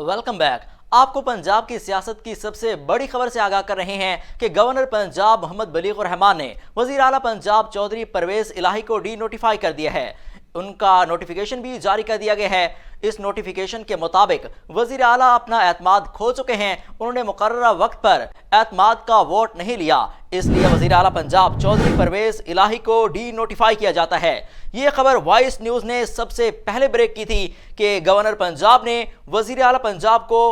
Welcome back. आपको पंजाब की सियासत की सबसे बड़ी खबर से आगाह कर रहे हैं कि गवर्नर पंजाब मोहम्मद बलीग रहमान ने वजीर आला पंजाब चौधरी परवेज इलाही को डी नोटिफाई कर दिया है। उनका नोटिफिकेशन भी जारी कर दिया गया है। इस नोटिफिकेशन के मुताबिक वजीर आला अपना एतमाद खो चुके हैं। उन्होंने मुकर्ररा वक्त पर एतमाद का वोट नहीं लिया, इसलिए वजीर आला पंजाब चौधरी परवेज इलाही को डी नोटिफाई किया जाता है। ये खबर वॉइस न्यूज़ ने सबसे पहले ब्रेक की थी कि गवर्नर पंजाब ने वजीर आला पंजाब को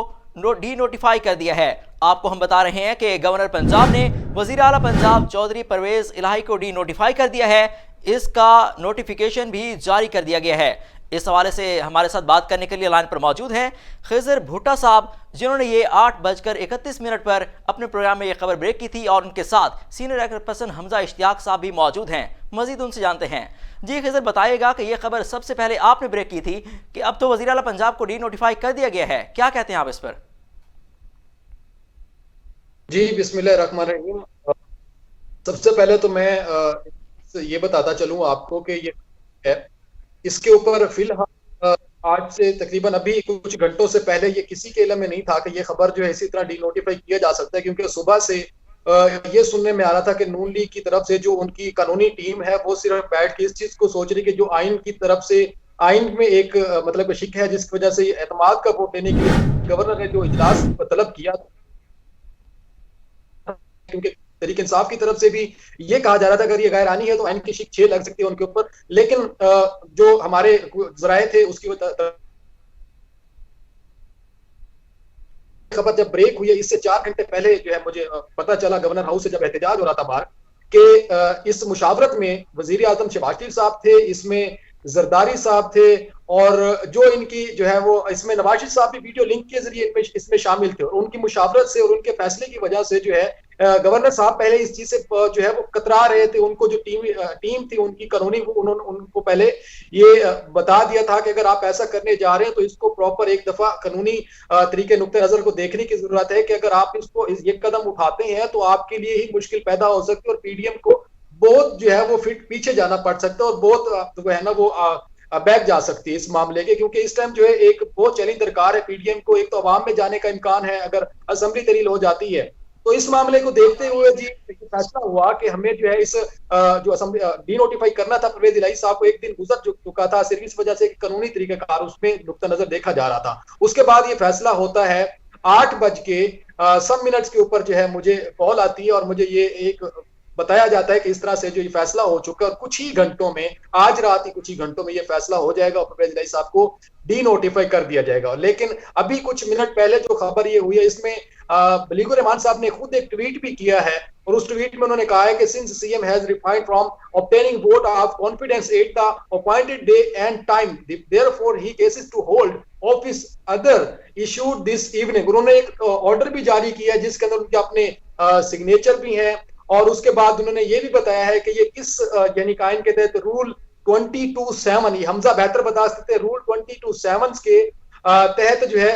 डी नोटिफाई कर दिया है। आपको हम बता रहे हैं कि गवर्नर पंजाब ने वजीर आला पंजाब चौधरी परवेज इलाही को डी नोटिफाई कर दिया है। इसका नोटिफिकेशन भी जारी कर दिया गया है। इस हवाले से हमारे साथ बात करने के लिए लाइन पर मौजूद हैं खिजर भुट्टा साहब, जिन्होंने ये 8:31 पर अपने प्रोग्राम में ये खबर ब्रेक की थी, और उनके साथ senior actor person Hamza Ishtiaq साहब भी मौजूद हैं। मजीद उनसे जानते हैं। जी खिजर, बताइएगा कि ये खबर सबसे पहले आपने ब्रेक की थी कि अब तो वज़ीर आला पंजाब को डी नोटिफाई कर दिया गया है, क्या कहते हैं आप इस पर? जी बिस्मिल्लाहिर्रहमानिर्रहीम। सबसे पहले तो मैं ये बताता चलूं आपको कि ये है, इसके ऊपर फिलहाल आज से तकरीबन अभी कुछ घंटों से पहले ये किसी के इल्म में नहीं था कि ये खबर जो है इसी तरह डी नोटिफाई किया जा सकता है, क्योंकि सुबह से ये सुनने में आ रहा था कि नून लीग की तरफ से जो उनकी कानूनी टीम है वो सिर्फ बैठ के इस चीज को सोच रही कि जो आइन की तरफ से आइन में एक मतलब शिक है जिसकी वजह से एतमाद का वोट देने के लिए गवर्नर ने जो इजलास तलब किया, क्योंकि तहरीक इंसाफ की तरफ से भी ये कहा जा रहा था अगर ये गैर आनी है तो आइन की शिक 6 लग सकती है उनके ऊपर। लेकिन जो हमारे जराए थे उसकी खबर जब ब्रेक हुई है इससे 4 घंटे पहले जो है मुझे पता चला गवर्नर हाउस से जब एहतजाज हो रहा था बाहर कि इस मुशावरत में वजीर आजम शहबाज शरीफ साहब थे, इसमें जरदारी साहब थे, और जो इनकी जो है वो इसमें नवाज शरीफ साहब भी वीडियो लिंक के जरिए इसमें शामिल थे। और उनकी मुशावरत से और उनके फैसले की वजह से जो है गवर्नर साहब पहले इस चीज से जो है वो कतरा रहे थे। उनको जो टीम थी उनकी कानूनी, वो उन्होंने उनको पहले ये बता दिया था कि अगर आप ऐसा करने जा रहे हैं तो इसको प्रॉपर एक दफा कानूनी तरीके नुक्ते नजर को देखने की जरूरत है कि अगर आप इसको ये कदम उठाते हैं तो आपके लिए ही मुश्किल पैदा हो सकती है और पीडीएम को बहुत जो है वो फिट पीछे जाना पड़ सकता है और बहुत जो है ना वो बैक जा सकती है इस मामले के, क्योंकि इस टाइम जो है एक बहुत चैलेंज दरकार है पीडीएम को। एक तो अवाम में जाने का इम्कान है अगर असेंबली तरील हो जाती है, तो इस मामले को देखते हुए जी फैसला हुआ कि हमें जो है इस जो असेंबली डी नोटिफाई करना था परवेज इलाही साहब को, एक दिन गुजर चुका था सिर्फ इस वजह से कानूनी तरीकेकार उसमें नुक्ता नजर देखा जा रहा था। उसके बाद ये फैसला होता है 8 सब मिनट्स के ऊपर जो है मुझे कॉल आती है और मुझे ये एक बताया जाता है कि इस तरह से जो ये फैसला हो चुका है और कुछ ही घंटों में, आज रात ही कुछ ही घंटों में ये फैसला हो जाएगा और परवेज इलाही साहब को डी नोटिफाई कर दिया जाएगा। लेकिन अभी कुछ मिनट पहले जो खबर ये हुई है इसमें बलीग रहमान साहब ने खुद एक ट्वीट भी किया है और उस ट्वीट में उन्होंने कहा है कि since CM has refined from obtaining vote of confidence at the appointed day and time, therefore he ceases to hold office order issued this evening. उन्होंने एक ऑर्डर भी जारी किया है जिसके अंदर उनके अपने सिग्नेचर भी हैं और उसके बाद उन्होंने ये भी बताया है कि ये किस यानी कायन के तहत रूल 22(7), ये हमजा बेहतर बता सकते हैं, रूल 22(7) के तहत जो है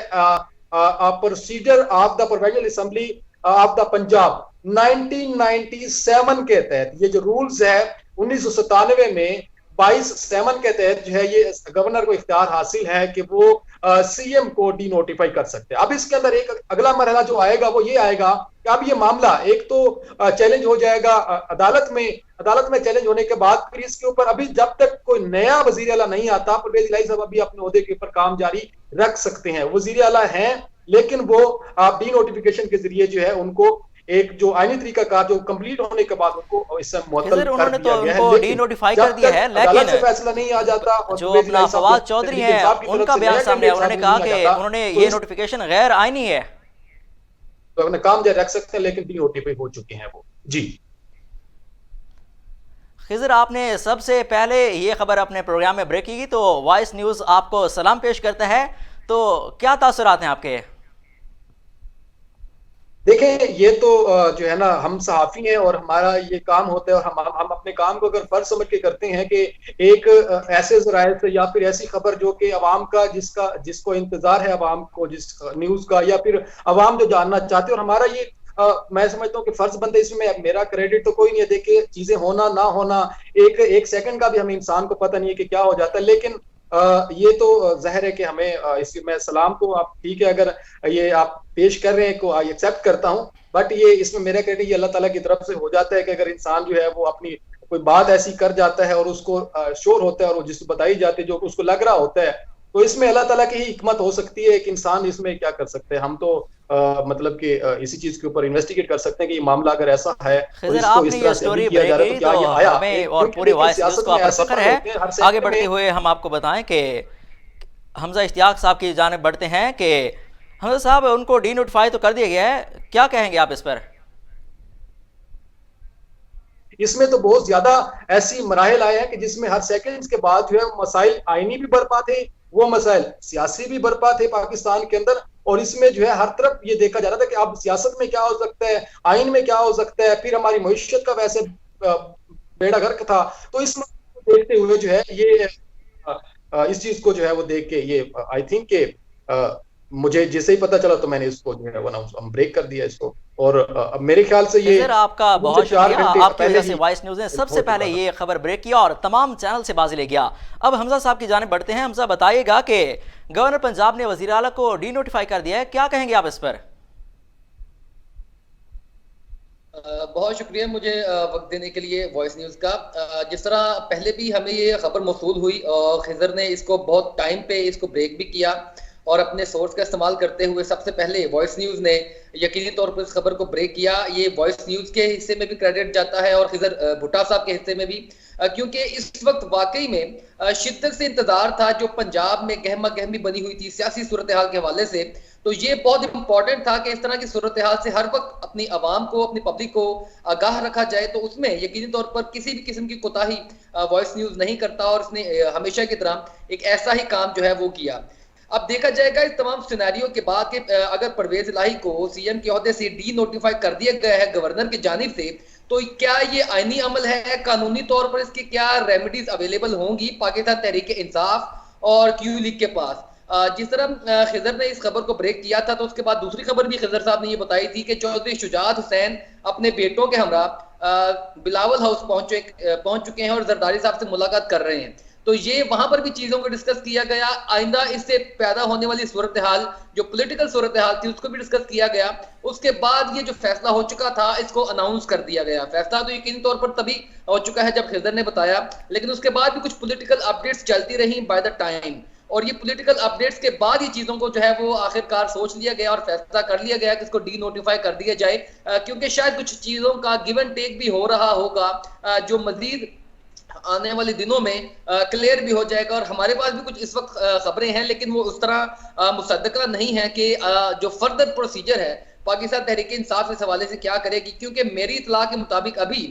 procedure of the provincial assembly of the Punjab 1997 के तहत ये जो रूल्स है 1997 में 22(7) के तहत जो है ये गवर्नर को इख्तियार हासिल है कि वो सीएम को डी नोटिफाई कर सकते हैं। अब इसके अंदर एक अगला मरहला जो आएगा वो ये आएगा कि अब ये मामला एक तो चैलेंज हो जाएगा अदालत में चैलेंज होने के बाद फिर इसके ऊपर अभी जब तक कोई नया वजीर आला नहीं आता परवेज इलाही साहब अभी अपने ओहदे के ऊपर काम जारी रख सकते हैं। वजीर आला हैं लेकिन वो डी नोटिफिकेशन के जरिए जो है उनको एक जो आईनी तरीका का जो कंप्लीट होने के बाद उनको इससे मुअत्तल कर दिया गया है, डी नोटिफाई कर दिया है। लेकिन से फैसला नहीं आ जाता जो अपना फवाद चौधरी है उनका बयान सामने आया, उन्होंने कहा कि उन्होंने ये नोटिफिकेशन गैर आईनी है, तो अपने काम जारी रख सकते हैं लेकिन डी नोटिफाई हो चुके हैं वो। जी खिजर, आपने सबसे पहले ये खबर अपने प्रोग्राम में ब्रेक की तो वॉइस न्यूज़ आपको सलाम पेश करता है, तो क्या तासुरात हैं आपके? देखें, ये तो जो है ना हम सहाफी हैं और हमारा ये काम होता है और हम अपने काम को अगर फर्ज समझ के करते हैं कि एक ऐसे जराये से या फिर ऐसी खबर जो कि अवाम का जिसको इंतजार है अवाम को जिस न्यूज का या फिर अवाम जो जानना चाहते हैं, और हमारा ये मैं समझता हूँ कि फर्ज बनता है, इसमें मेरा क्रेडिट तो कोई नहीं है। देखिए चीजें होना ना होना एक सेकंड का भी हमें इंसान को पता नहीं है कि क्या हो जाता है, लेकिन ये तो जाहिर है कि हमें इसकी मैं सलाम तो आप ठीक है, अगर ये आप पेश कर रहे हैं को आई एक्सेप्ट करता हूँ, बट ये इसमें मेरा क्रेडिट ये अल्लाह ताला की तरफ से हो जाता है कि अगर इंसान जो है वो अपनी कोई बात ऐसी कर जाता है और उसको श्योर होता है और जिसको बताई जाती है जो उसको लग रहा होता है, तो इसमें अल्लाह ताला की ही हिकमत हो सकती है। एक इंसान इसमें क्या कर सकते हैं, हम तो मतलब कि इसी चीज के ऊपर इन्वेस्टिगेट कर सकते हैं कि ये मामला अगर ऐसा है और खिजर, इसको आपने इस ये तरह से अभी स्टोरी किया ब्रेक जा रहा है, की तो क्या तो ये आया? हमें और क्योंकि पूरी देखिए वॉइस न्यूज़ सियासत को में आप पर ऐसा फख्र पल है। होते हैं हर आगे सेक्टर बढ़ते में। हुए हम आपको बताएं कि हमजा इश्तियाक साहब की जानिब बढ़ते हैं कि हमजा साहब, उनको डी नोटिफाई तो कर दिया गया है, क्या कहेंगे आप इस पर? इसमें तो बहुत ज्यादा ऐसी मराहल आए हैं कि जिसमें हर सेकंड के बाद जो है मसाइल आईनी भी बरपा थे, वो मसाइल सियासी भी बरपा थे पाकिस्तान के अंदर। और इसमें जो है हर तरफ ये देखा जा रहा था कि अब सियासत में क्या हो सकता है, आइन में क्या हो सकता है, फिर हमारी मईशत का वैसे बेड़ा गर्क था। तो इस मसले को देखते हुए जो है ये इस चीज को जो है वो देख के ये आई थिंक के मुझे जैसे ही पता चला तो मैंने इसको जो है वो हम ब्रेक कर दिया इसको। और अब मेरे ख्याल से ये खिजर, आपका 2 से बहुत 4 शुक्रिया। घंटे आपकी पहले वजह से ही वॉइस न्यूज़ ने सबसे हो पहले चुका था। ये खबर ब्रेक किया और तमाम चैनल से बाजी ले गया। अब हमजा साहब की जानिब बढ़ते हैं। हमजा, बताइएगा कि गवर्नर पंजाब ने वज़ीर आला को डी नोटिफाई कर दिया है, क्या कहेंगे आप इस पर? बहुत शुक्रिया मुझे वक्त देने के लिए वॉइस न्यूज़ का। जिस तरह पहले भी हमें ये खबर मौसूल हुई और खिजर ने इसको बहुत टाइम पे इसको ब्रेक भी किया और अपने सोर्स का इस्तेमाल करते हुए सबसे पहले वॉइस न्यूज़ ने यकीनी तौर पर इस खबर को ब्रेक किया। ये वॉइस न्यूज़ के हिस्से में भी क्रेडिट जाता है और खिजर भुट्टा साहब के हिस्से में भी, क्योंकि इस वक्त वाकई में शिद्दत से इंतजार था जो पंजाब में गहमा गहमी बनी हुई थी सियासी सूरत हाल के हवाले से। तो ये बहुत इंपॉर्टेंट था कि इस तरह की सूरत हाल से हर वक्त अपनी आवाम को, अपनी पब्लिक को आगाह रखा जाए। तो उसमें यकीनी तौर पर किसी भी किस्म की कोताही वॉइस न्यूज़ नहीं करता और इसने हमेशा की तरह एक ऐसा ही काम जो है वो किया। अब देखा जाएगा इस तमाम सिनेरियो के बाद कि अगर परवेज इलाही को सीएम के ओहदे से डी नोटिफाई कर दिया गया है गवर्नर की जानिब से, तो क्या ये आईनी अमल है, कानूनी तौर पर इसकी क्या रेमेडीज अवेलेबल होंगी पाकिस्तान तहरीक इंसाफ और क्यू लीग के पास? जिस तरह खिजर ने इस खबर को ब्रेक किया था, तो उसके बाद दूसरी खबर भी खिजर साहब ने ये बताई थी कि चौधरी शुजात हुसैन अपने बेटों के हमरा बिलावल हाउस पहुंच चुके हैं और जरदारी साहब से मुलाकात कर रहे हैं। तो ये वहां पर भी चीजों को डिस्कस किया गया। आइंदा इससे पैदा होने वाली सूरत हाल, जो पॉलिटिकल सूरत हाल थी, उसको भी डिस्कस किया गया। उसके बाद ये जो फैसला हो चुका था इसको अनाउंस कर दिया गया। फैसला तो यकीनी तौर पर तभी हो चुका है जब खिजर ने बताया, लेकिन उसके बाद भी कुछ पॉलिटिकल अपडेट्स चलती रही बाय द टाइम। और ये पॉलिटिकल अपडेट्स के बाद ये चीजों को जो है वो आखिरकार सोच लिया गया और फैसला कर लिया गया कि इसको डी नोटिफाई कर दिया जाए, क्योंकि शायद कुछ चीजों का गिव एंड टेक भी हो रहा होगा जो मजीद आने वाले दिनों में क्लियर भी हो जाएगा। और हमारे पास भी कुछ इस वक्त खबरें हैं, लेकिन वो उस तरह मुसद्दका नहीं है कि जो फर्दर प्रोसीजर है पाकिस्तान तहरीक इंसाफ इस हवाले से क्या करेगी। क्योंकि मेरी इतला के मुताबिक अभी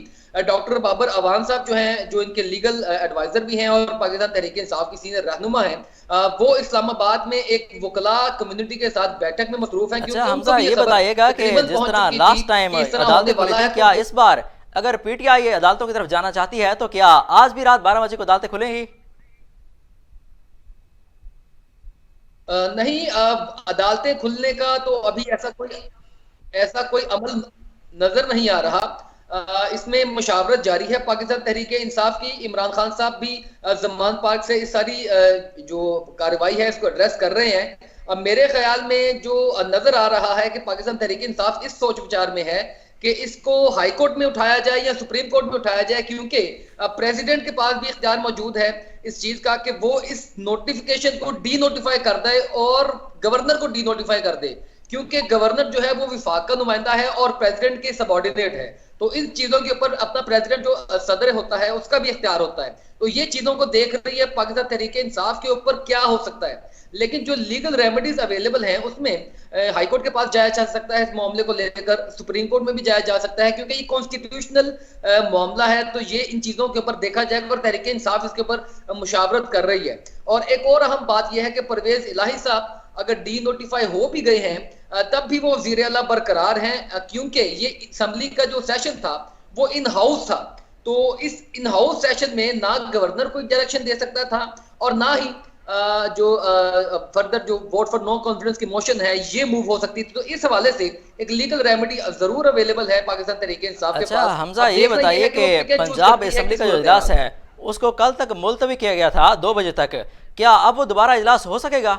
डॉक्टर बाबर अवान साहब जो हैं, जो इनके लीगल एडवाइजर भी हैं और पाकिस्तान तहरीक इंसाफ की सीनियर रहनुमा हैं, वो इस्लामाबाद में एक वकला कम्युनिटी के साथ बैठक में मसरूफ हैं। अच्छा हमजा, ये बताइएगा कि जिस तरह लास्ट टाइम अदालतें खुली थी, क्या इस बार अगर पीटीआई अदालतों की तरफ जाना चाहती है तो क्या आज भी रात 12 बजे को अदालतें खुलेंगी? नहीं, अदालतें खुलने का तो अभी ऐसा कोई अमल नजर नहीं आ रहा। इसमें मुशावरत जारी है पाकिस्तान तहरीक इंसाफ की। इमरान खान साहब भी जमान पार्क से इस सारी जो कार्रवाई है इसको एड्रेस कर रहे हैं। अब मेरे ख्याल में जो नजर आ रहा है कि पाकिस्तान तहरीक इंसाफ इस सोच विचार में है कि इसको हाई कोर्ट में उठाया जाए या सुप्रीम कोर्ट में उठाया जाए, क्योंकि प्रेसिडेंट के पास भी इख्तियार मौजूद है इस चीज का कि वो इस नोटिफिकेशन को डी नोटिफाई कर दे और गवर्नर को डी नोटिफाई कर दे, क्योंकि गवर्नर जो है वो विफाक का नुमाइंदा है और प्रेसिडेंट के सबऑर्डिनेट है। तो इन चीजों के ऊपर अपना प्रेसिडेंट जो सदर होता है उसका भी इख्तियार होता है। तो ये चीजों को देख रही है पाकिस्तान तहरीक इंसाफ के ऊपर क्या हो सकता है। लेकिन जो लीगल रेमेडीज अवेलेबल हैं उसमें हाई कोर्ट के पास जाया जा सकता है, इस मामले को लेकर सुप्रीम कोर्ट में भी जाया जा सकता है, क्योंकि ये कॉन्स्टिट्यूशनल मामला है। तो ये इन चीजों के ऊपर देखा जाएगा और तहरीक इंसाफ इसके ऊपर मुशावरत कर रही है। और एक और अहम बात यह है कि परवेज इलाही साहब अगर डी नोटिफाई हो भी गए हैं तब भी वो वज़ीर आला बरकरार हैं, क्योंकि ये असेंबली का जो सेशन था वो इन हाउस था। तो इस इन हाउस सेशन में ना गवर्नर कोई डायरेक्शन दे सकता था और ना ही जो फर्दर जो वोट फॉर नो कॉन्फिडेंस की मोशन है ये मूव हो सकती थी। तो इस हवाले से एक लीगल रेमेडी जरूर अवेलेबल है पाकिस्तान तहरीक इंसाफ के पास। हमजा, ये बताइए कि पंजाब असेंबली का जो इजलास है उसको कल तक मुलतवी किया गया था 2 बजे तक। क्या अब वो दोबारा इजलास हो सकेगा?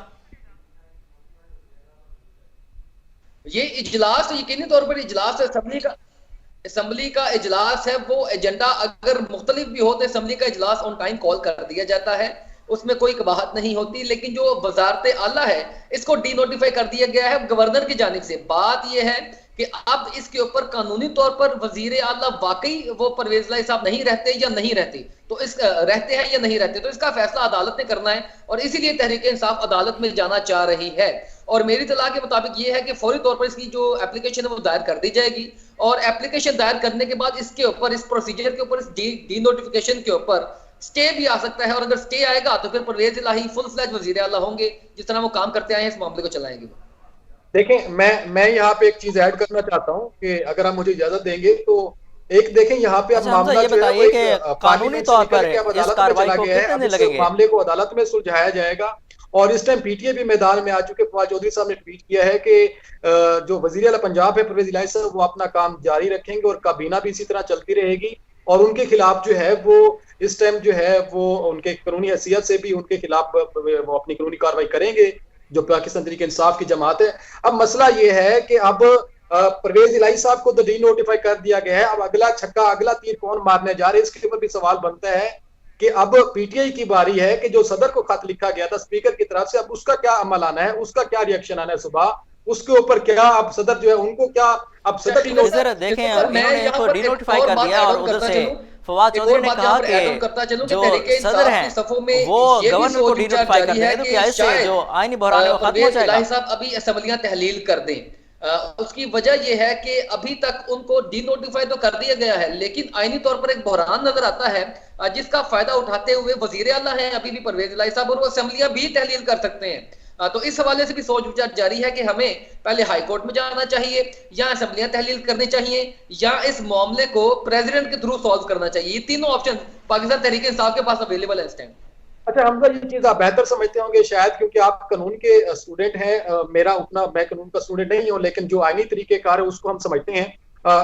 ये इजलास तो यकीनी तौर पर इजलास असम्बली का इजलास है। वो एजेंडा अगर मुख्तलिफ भी हो तो असम्बली का इजलास ऑन टाइम कॉल कर दिया जाता है, उसमें कोई कबाहत नहीं होती। लेकिन जो वजारत आला है इसको डी नोटिफाई कर दिया गया है गवर्नर की जानिब से। बात यह है कि अब इसके ऊपर कानूनी तौर पर वजीर आला वाकई वो परवेज लाई साहब नहीं रहते या नहीं रहते, तो इस रहते हैं या नहीं रहते, तो इसका फैसला अदालत ने करना है और इसीलिए तहरीक इंसाफ अदालत में जाना चाह रही है। और मेरी तलाह के मुताबिक ये है कि फौरी तौर पर इसकी जो एप्लीकेशन है वो दायर कर दी जाएगी और एप्लीकेशन दायर करने के बाद इसके ऊपर, इस प्रोसीजर के ऊपर, इस डी नोटिफिकेशन के ऊपर स्टे भी आ सकता है। और अगर स्टे आएगा तो फिर परवेज इलाही फुल फ्लैज वजीर आला होंगे, जिस तरह वो काम करते आए हैं इस मामले को चलाएंगे। देखें, मैं यहाँ पे एक चीज ऐड करना चाहता हूँ कि अगर आप मुझे इजाजत देंगे तो एक देखें यहाँ पे अब अच्छा, मामला ये जो है बताइए वो कि एक कानूनी पार्लियामेंट से तौर निकल पर के अब इस अदालत में कार्रवाई चला को गया है। कितने अब दिन इस लगेंगे? मामले को अदालत में सुलझाया जाएगा और इस टाइम पीटीए भी मैदान में आ चुके। फवाद चौधरी साहब ने ट्वीट किया है कि जो वजीर आला पंजाब है परवेज इलाही साहब, वो अपना काम जारी रखेंगे और काबीना भी इसी तरह चलती रहेगी और उनके खिलाफ जो है वो इस टाइम जो है वो उनके कानूनी हैसियत से भी उनके खिलाफ वो अपनी कानूनी कार्रवाई करेंगे जो पाकिस्तान तहरीक इंसाफ की जमात है। अब मसला ये है कि अब परवेज इलाही साहब को तो डी नोटिफाई कर दिया गया है, अब अगला छक्का, अगला तीर कौन मारने जा रहे हैं, इसके ऊपर भी सवाल बनता है कि अब पीटीआई की बारी है कि जो सदर को खत लिखा गया था स्पीकर की तरफ से, अब उसका क्या अमल आना है, उसका क्या रिएक्शन आना है सुबह, उसके ऊपर क्या अब सदर जो है उनको क्या अब सदर देखें इन्होंने इनको डिनोटिफाई कर दिया और उधर से फवाद चौधरी ने कहा कि जो सदर हैं वो गवर्नर को डिनोटिफाई कर देंगे, तो क्या इससे जो आईनी बहरान है वो खत्म हो जाएगा? साहब अभी असेंबलियां तहलील कर दें। उसकी वजह यह है कि अभी तक उनको डी नोटिफाई तो कर दिया गया है लेकिन आईनी तौर पर एक बहरान नजर आता है जिसका फायदा उठाते हुए वजीर आला है अभी भी परवेज इलाही साहब और वो असेंबलियां भी तहलील कर सकते हैं। तो इस हवाले से भी सोच विचार जारी है कि हमें पहले हाई कोर्ट में जाना चाहिए या असेंबलियां तहलील करनी चाहिए या इस मामले को प्रेसिडेंट के थ्रू सॉल्व करना चाहिए। ये तीनों ऑप्शन पाकिस्तान तहरीक इंसाफ के पास अवेलेबल है इस टाइम। अच्छा हमजा, ये चीज आप बेहतर समझते होंगे शायद क्योंकि आप कानून के स्टूडेंट हैं, मेरा उतना, मैं कानून का स्टूडेंट नहीं हूं, लेकिन जो आईनी तरीकेकार है उसको हम समझते हैं।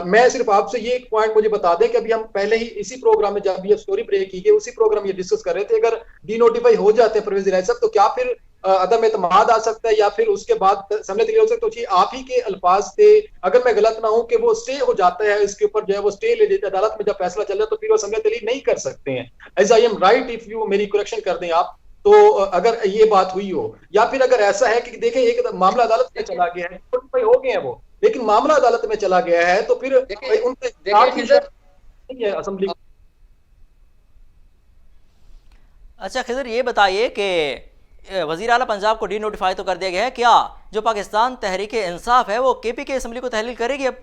मैं सिर्फ आपसे ये एक पॉइंट मुझे बता दें कि अभी हम पहले ही इसी प्रोग्राम में जब ये स्टोरी ब्रेक की गई उसी प्रोग्राम में ये डिस्कस कर रहे थे, अगर डी नोटिफाई हो जाते हैं परवेज इलाही साहब तो क्या फिर अदम एतमाद आ सकता है या फिर उसके बाद समझ हो सकता है। तो आप ही के अल्फाज थे, अगर मैं गलत ना हूं, कि वो स्टे हो जाता है, इसके ऊपर जो है वो स्टे ले लेते अदालत में जब फैसला चल रहा है तो फिर वो असेंबली तहलील नहीं कर सकते हैं। As I am right, if you मेरी करेक्शन कर दें आप, तो अगर ये बात हुई हो या फिर अगर ऐसा है कि देखें एक मामला अदालत में चला गया है, नोटिफाई हो गए हैं वो, लेकिन मामला अदालत में चला गया है तो फिर उनके नहीं है असेंबली। अच्छा खिजर, ये बताइए कि वजीर आला पंजाब को डी नोटिफाई तो कर दिया गया है, क्या जो पाकिस्तान तहरीक इंसाफ है वो केपी के असेंबली को तहलील करेगी अब?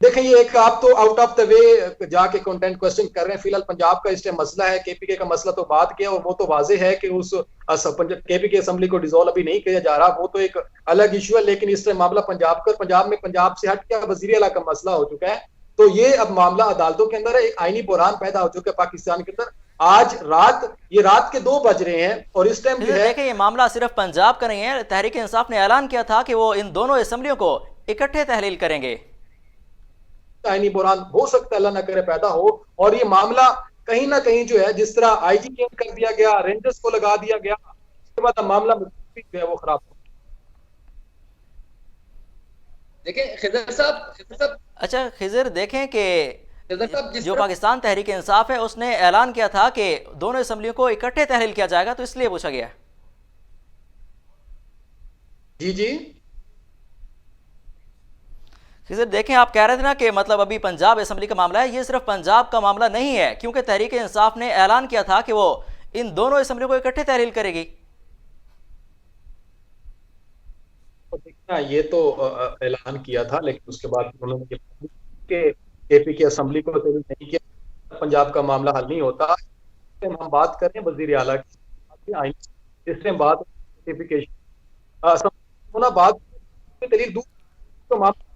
देखें, ये एक आप तो आउट ऑफ द वे जाके कंटेंट क्वेश्चन कर रहे हैं। फिलहाल पंजाब का इस टाइम मसला है, केपीके का मसला तो बात किया और वो तो वाजे है कि उस केपीके असेंबली को डिसॉल्व अभी नहीं किया जा रहा, वो तो एक अलग इशू है। लेकिन इस टाइम मामला पंजाब का, पंजाब में पंजाब से हट के वजीर आला का मसला हो चुका है, तो ये अब मामला अदालतों के अंदर है, एक आईनी बुरहान पैदा हो चुका है पाकिस्तान के अंदर। आज रात के 2 बज रहे हैं और इस टाइम जो है, देखिए ये मामला सिर्फ पंजाब का नहीं है, तहरीक इंसाफ ने ऐलान किया था कि वो इन दोनों असेंबलियों को इकट्ठे तहलील करेंगे। आईनी बुरहान हो सकता है, अल्लाह ना करे, पैदा हो और ये मामला कहीं ना कहीं जो है, जिस तरह आईजी चेंज कर दिया गया, रेंजर्स को लगा दिया गया, उसके बाद मामला जो है वो खराब हो। देखें खिजर साहब, अच्छा खिजर, देखें कि जो पाकिस्तान तहरीक इंसाफ है उसने ऐलान किया था कि दोनों असेंबलियों को इकट्ठे तहलील किया जाएगा, तो इसलिए पूछा गया। जी जी खिजर, देखें आप कह रहे थे ना कि मतलब अभी पंजाब असेंबली का मामला है, ये सिर्फ पंजाब का मामला नहीं है क्योंकि तहरीक इंसाफ ने ऐलान किया था कि वो इन दोनों असेंबलियों को इकट्ठे तहलील करेगी। ये तो ऐलान किया था, लेकिन उसके बाद उन्होंने केपी की असेंबली को तहलील नहीं किया। पंजाब का मामला हल नहीं होता। हम बात करें वजीर आला की, इस टाइम बात होना बात तहलील दूर तो मामला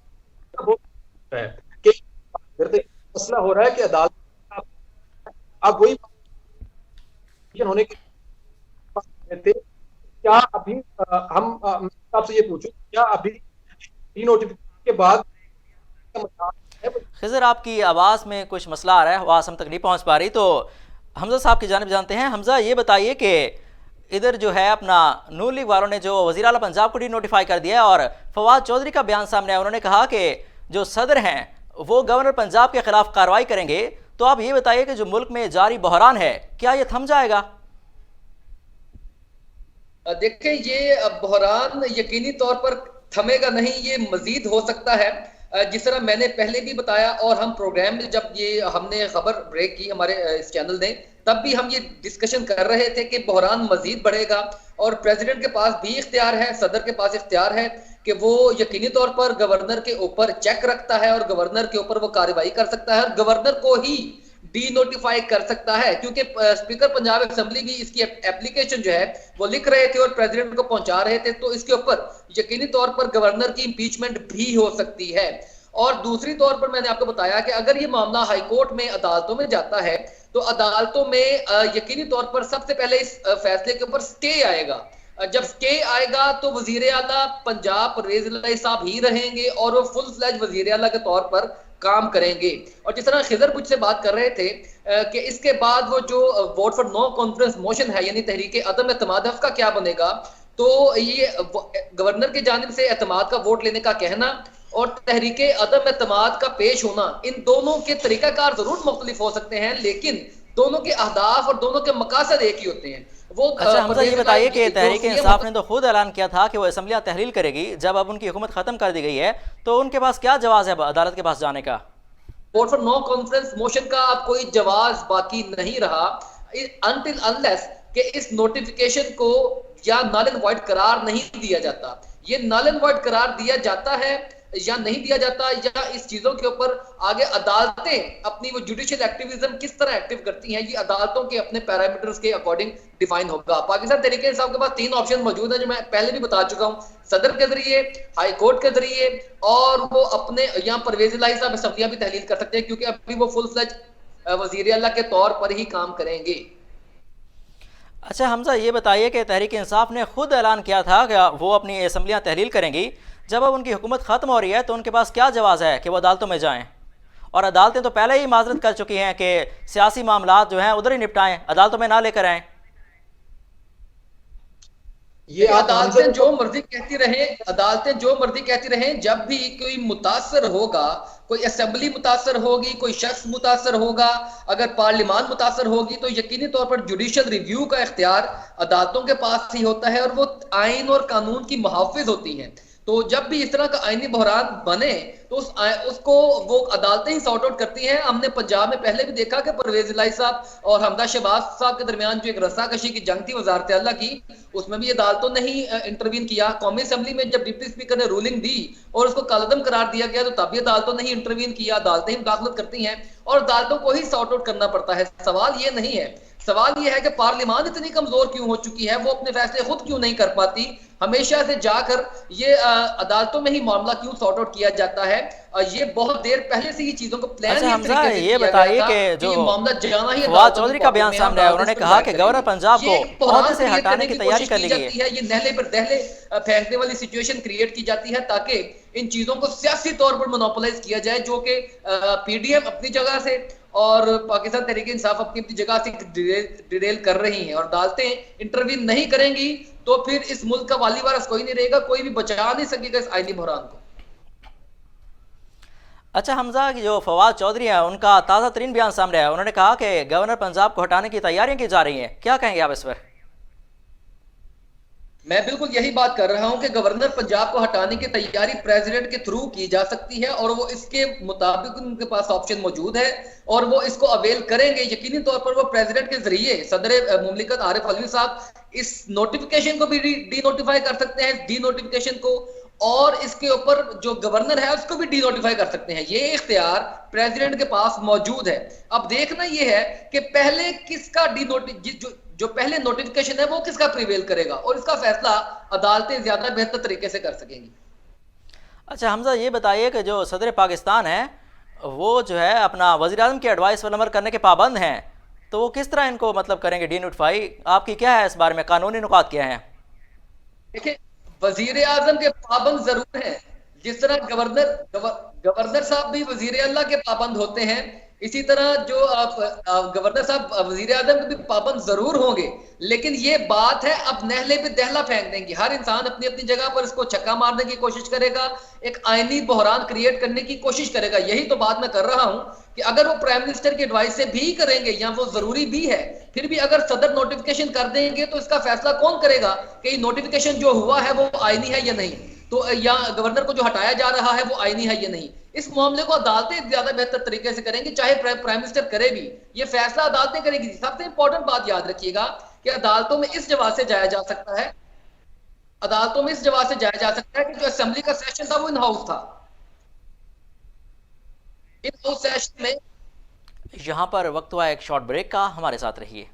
है कि मसला हो रहा है कि अदालत अब वही होने के थे। क्या अभी हम आपसे ये पूछूं, क्या अभी नोटिफिकेशन के बाद खिज़र, आपकी आवाज़ में कुछ मसला आ रहा है, आवाज़ हम तक नहीं पहुंच पा रही, तो हमजा साहब की जानिब जानते हैं। हमजा, ये बताइए कि इधर जो है अपना नून लीग वालों ने जो वज़ीर आला पंजाब को डी नोटिफाई कर दिया है और फवाद चौधरी का बयान सामने आया, उन्होंने कहा कि जो सदर हैं वो गवर्नर पंजाब के खिलाफ कार्रवाई करेंगे। तो आप ये बताइए कि जो मुल्क में जारी बहरान है, क्या ये थम जाएगा? देखें, ये बहरान यकीनी तौर पर थमेगा नहीं, ये मजीद हो सकता है। जिस तरह मैंने पहले भी बताया और हम प्रोग्राम में जब ये हमने खबर ब्रेक की हमारे इस चैनल ने, तब भी हम ये डिस्कशन कर रहे थे कि बहरान मजीद बढ़ेगा और प्रेसिडेंट के पास भी इख्तियार है, सदर के पास इख्तियार है कि वो यकीनी तौर पर गवर्नर के ऊपर चेक रखता है और गवर्नर के ऊपर वो कार्रवाई कर सकता है और गवर्नर को ही डी नोटिफाई कर सकता है। क्योंकि स्पीकर पंजाब असेंबली भी इसकी एप्लीकेशन जो है वो लिख रहे थे और प्रेसिडेंट को पहुंचा रहे थे, तो इसके ऊपर यकीनी तौर पर गवर्नर की इंपीचमेंट भी हो सकती है। और दूसरी तौर पर मैंने आपको बताया कि अगर ये मामला हाईकोर्ट में अदालतों में जाता है तो अदालतों में यकीनी तौर पर सबसे पहले इस फैसले के ऊपर स्टे आएगा। जब स्टे आएगा तो वजीर आला पंजाब परवेज इलाही साहब ही रहेंगे और वो फुल फ्लैज वजीर आला के तौर पर काम करेंगे। और जिस तरह खिजर मुझसे बात कर रहे थे कि इसके बाद वो जो vote for no conference motion है यानी तहरीक अदम एतमाद, उसका क्या बनेगा, तो ये गवर्नर की जानिब से एतमाद का वोट लेने का कहना और तहरीक अदम एतमाद का पेश होना, इन दोनों के तरीकाकार जरूर मुख्तलिफ हो सकते हैं, लेकिन दोनों के अहदाफ और दोनों के मकासद एक ही होते हैं। वो अच्छा हमजा, ये बताइए कि तहरीक इंसाफ ने तो खुद ऐलान किया था कि वो असम्बलियां तहलील करेगी, जब अब उनकी हुकूमत खत्म कर दी गई है तो उनके पास क्या जवाब है अदालत के पास जाने का? Vote for no conference motion का अब कोई जवाब बाकी नहीं रहा अनटिल अनलेस कि इस नोटिफिकेशन को या नल एंड वॉइड करार नहीं दिया जाता। ये नल एंड वॉइड करार दिया जाता है या नहीं दिया जाता, या इस चीजों के ऊपर आगे अदालतें अपनी वो जुडिशियल एक्टिविज्म किस तरह एक्टिव करती हैं, ये अदालतों के अपने पैरामीटर्स के अकॉर्डिंग डिफाइन होगा। पाकिस्तान तहरीक इंसाफ के पास 3 ऑप्शन मौजूद है जो मैं पहले भी बता चुका हूं, सदर के जरिए, हाई कोर्ट के जरिए, और वो अपने यहाँ परवेज इलाही साहब असम्बलियां भी तहलील कर सकते हैं क्योंकि अभी वो फुल फ्लेज वजीर अल्लाह के तौर पर ही काम करेंगे। अच्छा हमजा, ये बताइए कि तहरीक इंसाफ ने खुद ऐलान किया था कि वो अपनी असम्बलियां तहलील करेंगी, जब अब उनकी हुकूमत ख़त्म हो रही है तो उनके पास क्या जवाब है कि वो अदालतों में जाएं? और अदालतें तो पहले ही माजरत कर चुकी हैं कि सियासी मामलात जो हैं उधर ही निपटाएं, अदालतों में ना लेकर आएं। ये अदालतें जो मर्जी कहती रहें, अदालतें जो मर्जी कहती रहें, जब भी कोई मुतासर होगा, कोई असेंबली मुतासर होगी, कोई शख्स मुतासर होगा, अगर पार्लियामान मुतासर होगी, तो यकीनी तौर पर जुडिशियल रिव्यू का इख्तियार अदालतों के पास ही होता है और वो आइन और कानून की मुहाफिज होती हैं। तो जब भी इस तरह का आईनी बहरान बने तो उसको वो अदालतें ही सॉर्ट आउट करती हैं। हमने पंजाब में पहले भी देखा कि परवेज इलाही साहब और हमदा शहबाज साहब के दरमियान जो एक रस्साकशी की जंग थी वजारत अल्लाह की, उसमें भी अदालतों ने ही इंटरवीन किया। कौमी असेंबली में जब डिप्टी स्पीकर ने रूलिंग दी और उसको कालअदम करार दिया गया तो तब भी अदालतों ने ही इंटरवीन किया, अदालतें ही मुदाखलत करती हैं और अदालतों को ही सॉर्ट आउट करना पड़ता है। सवाल ये नहीं है, सवाल ये है कि पार्लियामान इतनी कमजोर क्यों हो चुकी है, वो अपने फैसले खुद क्यों नहीं कर पाती, हमेशा से जाकर ये अदालतों में ही मामला क्यों सॉर्ट आउट किया जाता है। ये बहुत देर पहले से ही चीजों को प्लान ये बताइए कि जो मामला जाना ही फवाद चौधरी का बयान सामने आया, उन्होंने कहा कि गवर्नर पंजाब को ओहदे से हटाने की तैयारी कर ली गई है। ये नहले पर दहले फेंकने वाली सिचुएशन क्रिएट की जाती है ताकि इन चीजों को सियासी तौर पर मोनोपोलाइज किया जाए, जो कि पीडीएम अपनी जगह से और पाकिस्तान तहरीक इंसाफ अपनी जगह से डिरेल कर रही हैं और अदालतें इंटरवीन नहीं करेंगी तो फिर इस मुल्क का वाली वारस कोई नहीं रहेगा, कोई भी बचा नहीं सकेगा इस आईनी बहरान को। अच्छा हमजा, की जो फवाद चौधरी है उनका ताज़ा तरीन बयान सामने आया, उन्होंने कहा कि गवर्नर पंजाब को हटाने की तैयारियां की जा रही हैं, क्या कहेंगे आप इस पर? मैं बिल्कुल यही बात कर रहा हूं कि गवर्नर पंजाब को हटाने की तैयारी प्रेसिडेंट के थ्रू की जा सकती है और वो इसके मुताबिक उनके पास ऑप्शन मौजूद है और वो इसको अवेल करेंगे। यकीनी तौर पर वो प्रेसिडेंट के जरिए सदर मुमलिकत आरिफ अलवी साहब इस नोटिफिकेशन को भी डी नोटिफाई कर सकते हैं, डी नोटिफिकेशन को, और इसके ऊपर जो गवर्नर है उसको भी डी नोटिफाई कर सकते हैं। ये इख्तियार प्रेसिडेंट के पास मौजूद है। अब देखना ये है कि पहले किसका जो पहले नोटिफिकेशन है वो किसका प्रिवेल करेगा और इसका फैसला अदालतें ज्यादा बेहतर तरीके से कर सकेंगी। अच्छा हमजा, ये बताइए कि जो सदर पाकिस्तान है वो जो है अपना वज़ीर आज़म की एडवाइस पर अमल करने के पाबंद हैं, तो वो किस तरह इनको मतलब करेंगे डी नोटिफाई? आपकी क्या है इस बारे में, कानूनी नुकात क्या है? देखिए, वजीर आजम के पाबंद जरूर हैं जिस तरह गवर्नर साहब भी वजीर अल्लाह के पाबंद होते हैं, इसी तरह जो गवर्नर साहब वजीर आजम के भी पाबंद जरूर होंगे, लेकिन ये बात है अब नहले पे दहला फेंक देंगे। हर इंसान अपनी अपनी जगह पर इसको छक्का मारने की कोशिश करेगा, एक आईनी बहरान क्रिएट करने की कोशिश करेगा। यही तो बात मैं कर रहा हूं कि अगर वो प्राइम मिनिस्टर की एडवाइस से भी करेंगे या वो जरूरी भी है, फिर भी अगर सदर नोटिफिकेशन कर देंगे तो इसका फैसला कौन करेगा कि नोटिफिकेशन जो हुआ है वो आईनी है या नहीं, तो या गवर्नर को जो हटाया जा रहा है वो आईनी है या नहीं। इस मामले को अदालतें ज्यादा बेहतर तरीके से करेंगी, चाहे प्राइम मिनिस्टर करे भी, ये फैसला अदालतें करेगी। सबसे इंपॉर्टेंट बात याद रखिएगा कि अदालतों में इस जवाब से जाया जा सकता है, अदालतों में इस जवाब से जाया जा सकता है कि जो असेंबली का सेशन था वो इन हाउस था, इन हाउस सेशन में। यहाँ पर वक्त हुआ एक शॉर्ट ब्रेक का, हमारे साथ रहिए।